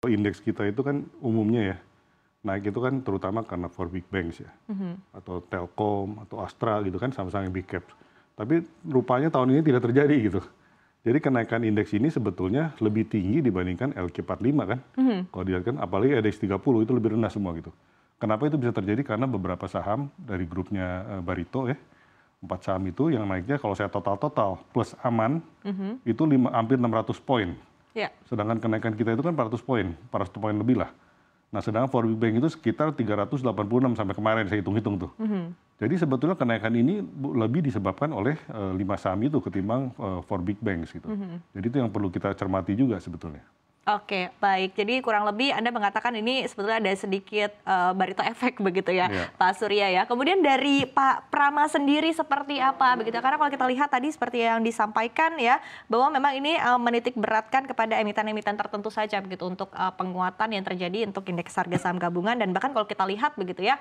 Indeks kita itu kan umumnya ya, naik itu kan terutama karena for big banks ya, atau Telkom, atau Astra gitu kan sama-sama yang big caps. Tapi rupanya tahun ini tidak terjadi gitu. Jadi kenaikan indeks ini sebetulnya lebih tinggi dibandingkan LQ45 kan. Kalau dilihat kan apalagi indeks 30 itu lebih rendah semua gitu. Kenapa itu bisa terjadi? Karena beberapa saham dari grupnya Barito ya, 4 saham itu yang naiknya kalau saya total plus aman itu hampir 600 poin. Ya. Sedangkan kenaikan kita itu kan 400 poin lebih lah. Nah, sedangkan for big bank itu sekitar 386 sampai kemarin saya hitung-hitung tuh. Jadi sebetulnya kenaikan ini lebih disebabkan oleh 5 saham itu ketimbang for big banks gitu. Jadi itu yang perlu kita cermati juga sebetulnya. Oke, baik. Jadi kurang lebih Anda mengatakan ini sebetulnya ada sedikit Barito efek begitu ya, Pak Surya ya. Kemudian dari Pak Prama sendiri seperti apa begitu? Karena kalau kita lihat tadi seperti yang disampaikan ya, bahwa memang ini menitik beratkan kepada emiten-emiten tertentu saja begitu untuk penguatan yang terjadi untuk indeks harga saham gabungan, dan bahkan kalau kita lihat begitu ya,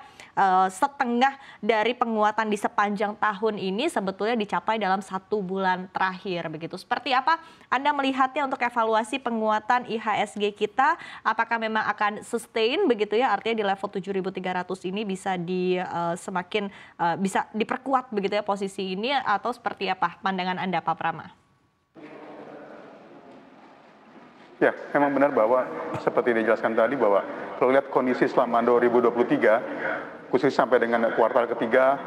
setengah dari penguatan di sepanjang tahun ini sebetulnya dicapai dalam 1 bulan terakhir begitu. Seperti apa Anda melihatnya untuk evaluasi penguatan IHSG kita, apakah memang akan sustain begitu ya, artinya di level 7.300 ini bisa semakin bisa diperkuat begitu ya posisi ini, atau seperti apa pandangan Anda Pak Prama? Ya, memang benar bahwa seperti dijelaskan tadi bahwa kalau lihat kondisi selama 2023, khusus sampai dengan kuartal ketiga,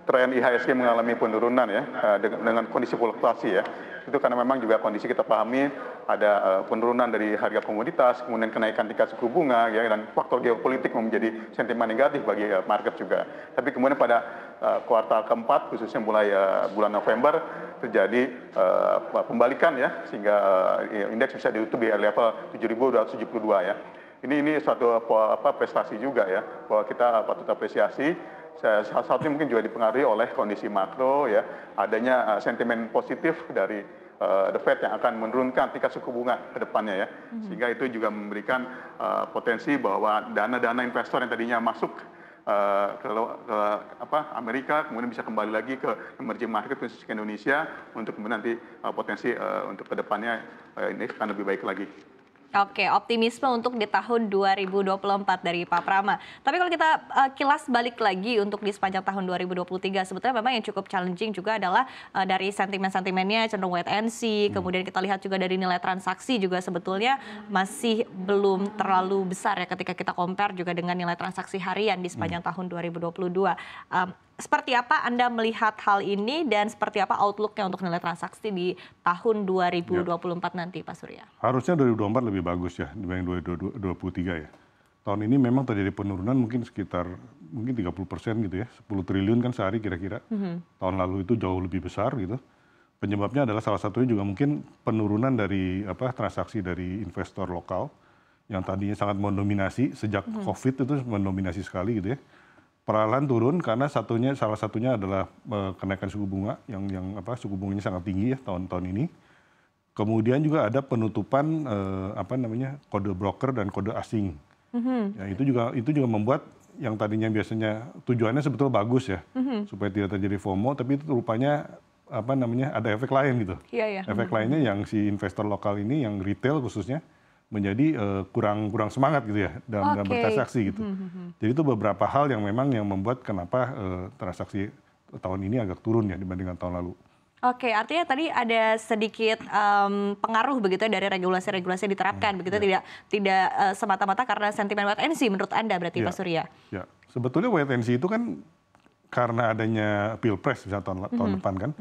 tren IHSG mengalami penurunan ya, dengan kondisi fluktuasi ya. Itu karena memang juga kondisi kita pahami ada penurunan dari harga komoditas, kemudian kenaikan tingkat suku bunga ya, dan faktor geopolitik menjadi sentimen negatif bagi market juga. Tapi kemudian pada kuartal keempat, khususnya mulai bulan November, terjadi pembalikan ya, sehingga indeks bisa ditutup di level 7.272 ya. Ini suatu prestasi juga ya, bahwa kita patut apresiasi. Salah satunya mungkin juga dipengaruhi oleh kondisi makro ya, adanya sentimen positif dari The Fed yang akan menurunkan tingkat suku bunga ke depannya ya, sehingga itu juga memberikan potensi bahwa dana-dana investor yang tadinya masuk ke Amerika kemudian bisa kembali lagi ke emerging market khusus ke Indonesia, untuk kemudian nanti potensi untuk ke depannya ini akan lebih baik lagi. Oke, optimisme untuk di tahun 2024 dari Pak Prama. Tapi kalau kita kilas balik lagi untuk di sepanjang tahun 2023, sebetulnya memang yang cukup challenging juga adalah dari sentimen-sentimennya cenderung wait and see. Kemudian kita lihat juga dari nilai transaksi juga sebetulnya masih belum terlalu besar ya ketika kita compare juga dengan nilai transaksi harian di sepanjang tahun 2022. Seperti apa Anda melihat hal ini, dan seperti apa outlook-nya untuk nilai transaksi di tahun 2024 nanti, Pak Surya? Harusnya 2024 lebih bagus ya dibanding 2023 ya. Tahun ini memang terjadi penurunan mungkin sekitar 30% gitu ya, 10 triliun kan sehari kira-kira. Tahun lalu itu jauh lebih besar gitu. Penyebabnya adalah salah satunya juga mungkin penurunan dari transaksi dari investor lokal yang tadinya sangat mendominasi sejak COVID, itu mendominasi sekali gitu ya. Perlahan turun karena salah satunya adalah kenaikan suku bunga yang suku bunganya sangat tinggi ya tahun ini. Kemudian juga ada penutupan kode broker dan kode asing. Ya, itu juga membuat yang tadinya biasanya tujuannya sebetulnya bagus ya, supaya tidak terjadi FOMO, tapi itu rupanya ada efek lain gitu. Efek lainnya yang si investor lokal ini, yang retail khususnya, menjadi kurang semangat gitu ya dalam bertransaksi gitu. Jadi itu beberapa hal yang memang yang membuat kenapa transaksi tahun ini agak turun ya dibandingkan tahun lalu. Oke, artinya tadi ada sedikit pengaruh begitu ya dari regulasi-regulasi diterapkan begitu, tidak semata-mata karena sentimen wait and see menurut Anda berarti Pak Surya? Ya, sebetulnya wait and see itu kan karena adanya Pilpres misalnya tahun depan kan.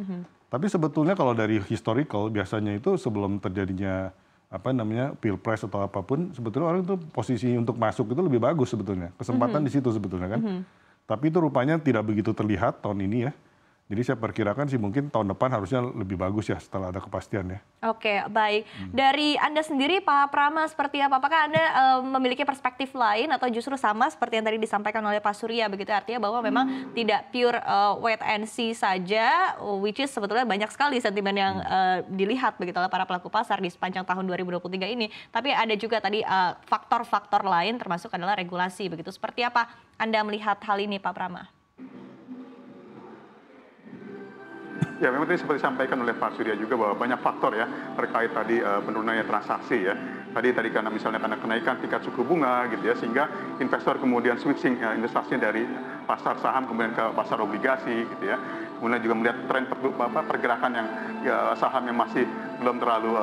Tapi sebetulnya kalau dari historical biasanya itu sebelum terjadinya Pilpres atau apapun, sebetulnya orang itu posisi untuk masuk itu lebih bagus sebetulnya. Kesempatan di situ sebetulnya kan. Tapi itu rupanya tidak begitu terlihat tahun ini ya. Jadi saya perkirakan sih mungkin tahun depan harusnya lebih bagus ya setelah ada kepastian ya. Oke, baik. Dari Anda sendiri Pak Prama seperti apa? Apakah Anda memiliki perspektif lain atau justru sama seperti yang tadi disampaikan oleh Pak Surya begitu, artinya bahwa memang tidak pure wait and see saja, which is sebetulnya banyak sekali sentimen yang dilihat begitu oleh para pelaku pasar di sepanjang tahun 2023 ini. Tapi ada juga tadi faktor-faktor lain termasuk adalah regulasi begitu. Seperti apa Anda melihat hal ini Pak Prama? Ya, memang tadi seperti disampaikan oleh Pak Surya juga bahwa banyak faktor ya terkait tadi penurunannya transaksi ya. Tadi karena misalnya karena kenaikan tingkat suku bunga gitu ya, sehingga investor kemudian switching investasinya dari pasar saham kemudian ke pasar obligasi gitu ya. Kemudian juga melihat tren pergerakan yang saham yang masih belum terlalu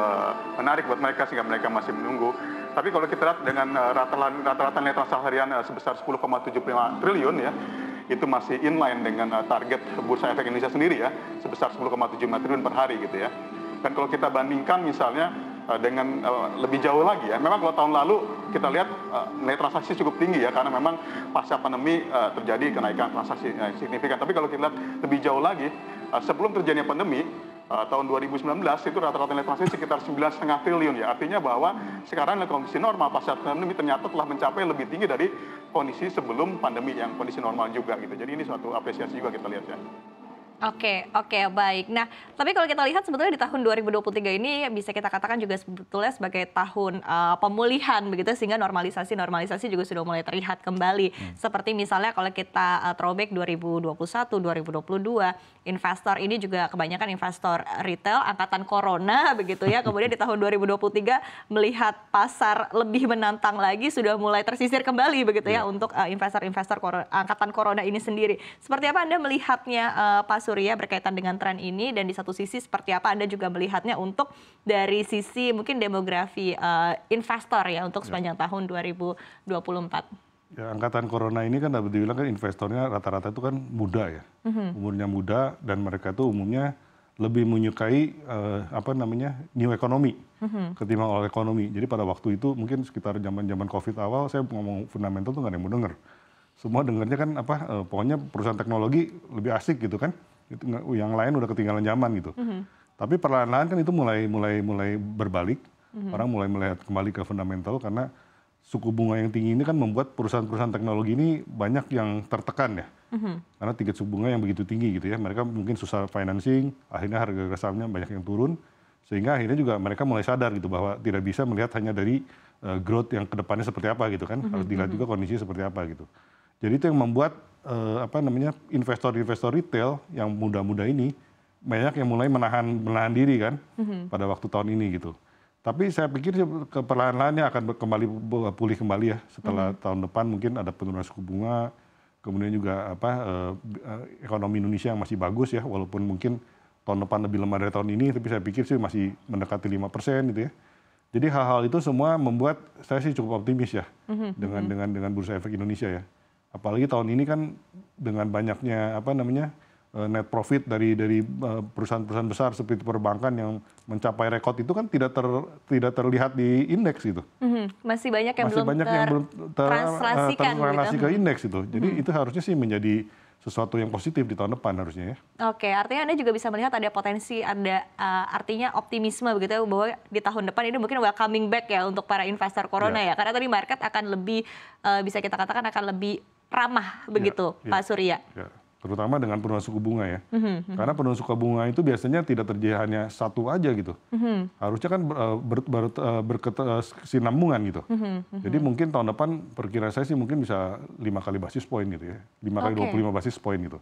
menarik buat mereka sehingga mereka masih menunggu. Tapi kalau kita lihat dengan rata-rata nilai transaksi harian sebesar 10,75 triliun ya, itu masih inline dengan target Bursa Efek Indonesia sendiri ya, sebesar 10,75 triliun per hari gitu ya. Dan kalau kita bandingkan misalnya dengan lebih jauh lagi ya, memang kalau tahun lalu kita lihat nilai transaksi cukup tinggi ya, karena memang pasca pandemi terjadi kenaikan transaksi signifikan. Tapi kalau kita lihat lebih jauh lagi, sebelum terjadinya pandemi, tahun 2019 itu rata-rata nilai transaksi sekitar 9,5 triliun ya. Artinya bahwa sekarang nilai kondisi normal pasca pandemi ternyata telah mencapai lebih tinggi dari kondisi sebelum pandemi yang kondisi normal juga gitu. Jadi ini suatu apresiasi juga kita lihat ya. Oke, baik. Nah, tapi kalau kita lihat sebetulnya di tahun 2023 ini bisa kita katakan juga sebetulnya sebagai tahun pemulihan begitu, sehingga normalisasi juga sudah mulai terlihat kembali. Seperti misalnya kalau kita throwback 2021, 2022, investor ini juga kebanyakan investor retail angkatan corona begitu ya. Kemudian di tahun 2023 melihat pasar lebih menantang lagi, sudah mulai tersisir kembali begitu ya untuk investor-investor angkatan corona ini sendiri. Seperti apa Anda melihatnya Pak Surya berkaitan dengan tren ini, dan di satu sisi seperti apa Anda juga melihatnya untuk dari sisi mungkin demografi investor ya untuk sepanjang tahun 2024? Ya, angkatan corona ini kan dapat dibilang kan investornya rata-rata itu kan muda ya, umurnya muda, dan mereka tuh umumnya lebih menyukai new economy ketimbang old economy. Jadi pada waktu itu mungkin sekitar zaman COVID awal, saya ngomong fundamental tuh nggak ada yang mau denger. Semua dengernya kan pokoknya perusahaan teknologi lebih asik gitu kan. Itu yang lain udah ketinggalan zaman gitu. Tapi perlahan-lahan kan itu mulai berbalik. Orang mulai melihat kembali ke fundamental karena suku bunga yang tinggi ini kan membuat perusahaan-perusahaan teknologi ini banyak yang tertekan ya. Karena tingkat suku bunga yang begitu tinggi gitu ya. Mereka mungkin susah financing, akhirnya harga sahamnya banyak yang turun. Sehingga akhirnya juga mereka mulai sadar gitu bahwa tidak bisa melihat hanya dari growth yang kedepannya seperti apa gitu kan. Harus dilihat juga kondisinya seperti apa gitu. Jadi itu yang membuat investor-investor retail yang muda-muda ini banyak yang mulai menahan diri kan pada waktu tahun ini gitu. Tapi saya pikir perlahan-lahannya akan pulih kembali ya setelah tahun depan, mungkin ada penurunan suku bunga, kemudian juga ekonomi Indonesia yang masih bagus ya, walaupun mungkin tahun depan lebih lemah dari tahun ini, tapi saya pikir sih masih mendekati 5% gitu ya. Jadi hal-hal itu semua membuat saya sih cukup optimis ya dengan Bursa Efek Indonesia ya. Apalagi tahun ini kan dengan banyaknya net profit dari perusahaan-perusahaan besar seperti perbankan yang mencapai rekor itu kan tidak terlihat di indeks gitu. Masih banyak yang belum tertranslasi gitu. ke indeks itu. Jadi itu harusnya sih menjadi sesuatu yang positif di tahun depan harusnya ya. Oke, artinya Anda juga bisa melihat ada potensi, ada artinya optimisme begitu ya, bahwa di tahun depan ini mungkin welcoming back ya untuk para investor corona ya. Karena tadi market akan lebih, bisa kita katakan akan lebih ramah begitu Pak Surya. Ya. Terutama dengan penurunan suku bunga ya. Karena penurunan suku bunga itu biasanya tidak terjadi hanya satu aja gitu. Harusnya kan berkesinambungan gitu. Jadi mungkin tahun depan perkiraan saya sih mungkin bisa 5 kali basis point gitu ya. 5 kali 25 basis point gitu.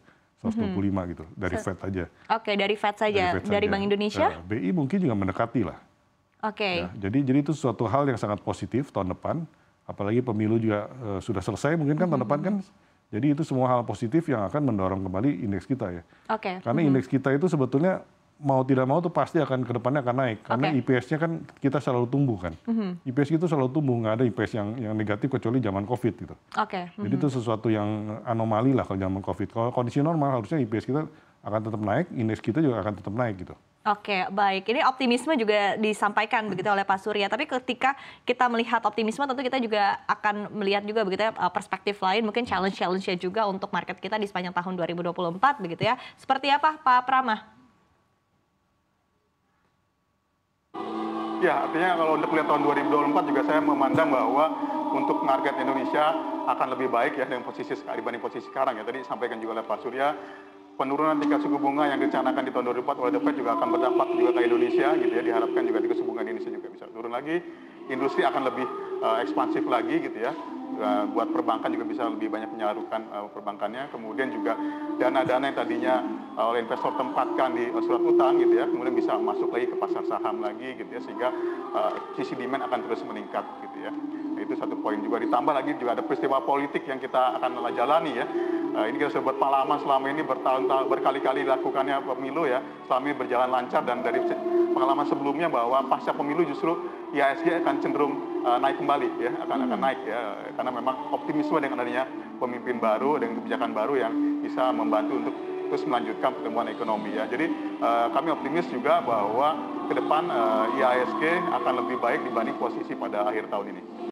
125 gitu dari Fed aja. Oke, dari Fed saja. Dari Bank Indonesia? BI mungkin juga mendekati lah. Oke. Ya, jadi itu suatu hal yang sangat positif tahun depan. Apalagi pemilu juga sudah selesai mungkin kan tahun depan kan. Jadi itu semua hal positif yang akan mendorong kembali indeks kita ya. Karena indeks kita itu sebetulnya mau tidak mau tuh pasti akan ke depannya akan naik. Karena IPS-nya kan kita selalu tumbuh kan. IPS itu selalu tumbuh, nggak ada IPS yang negatif kecuali zaman COVID gitu. Jadi itu sesuatu yang anomali lah kalau zaman COVID. Kalau kondisi normal harusnya IPS kita akan tetap naik, indeks kita juga akan tetap naik gitu. Oke, baik. Ini optimisme juga disampaikan begitu oleh Pak Surya. Tapi ketika kita melihat optimisme, tentu kita juga akan melihat juga begitu ya perspektif lain, mungkin challenge-nya juga untuk market kita di sepanjang tahun 2024 begitu ya. Seperti apa Pak Prama? Ya, artinya kalau untuk lihat tahun 2024 juga saya memandang bahwa untuk market Indonesia akan lebih baik ya dengan dibanding posisi sekarang ya. Tadi disampaikan juga oleh Pak Surya, penurunan tingkat suku bunga yang direncanakan di tahun 2024 oleh The Fed juga akan berdampak juga ke Indonesia gitu ya. Diharapkan juga tingkat suku bunga di Indonesia juga bisa turun lagi. Industri akan lebih ekspansif lagi gitu ya. buat perbankan juga bisa lebih banyak menyalurkan perbankannya. Kemudian juga dana-dana yang tadinya oleh investor tempatkan di surat utang gitu ya, kemudian bisa masuk lagi ke pasar saham lagi gitu ya, sehingga sisi demand akan terus meningkat gitu ya. Itu satu poin juga. Ditambah lagi juga ada peristiwa politik yang kita akan jalani ya. Ini kita sudah buat pengalaman selama ini bertahun-tahun, berkali-kali dilakukannya pemilu ya, selama ini berjalan lancar, dan dari pengalaman sebelumnya bahwa pasca pemilu justru IHSG akan cenderung naik kembali ya, akan naik ya, karena memang optimisme dengan adanya pemimpin baru dan kebijakan baru yang bisa membantu untuk terus melanjutkan pertumbuhan ekonomi ya. Jadi kami optimis juga bahwa ke depan IHSG akan lebih baik dibanding posisi pada akhir tahun ini.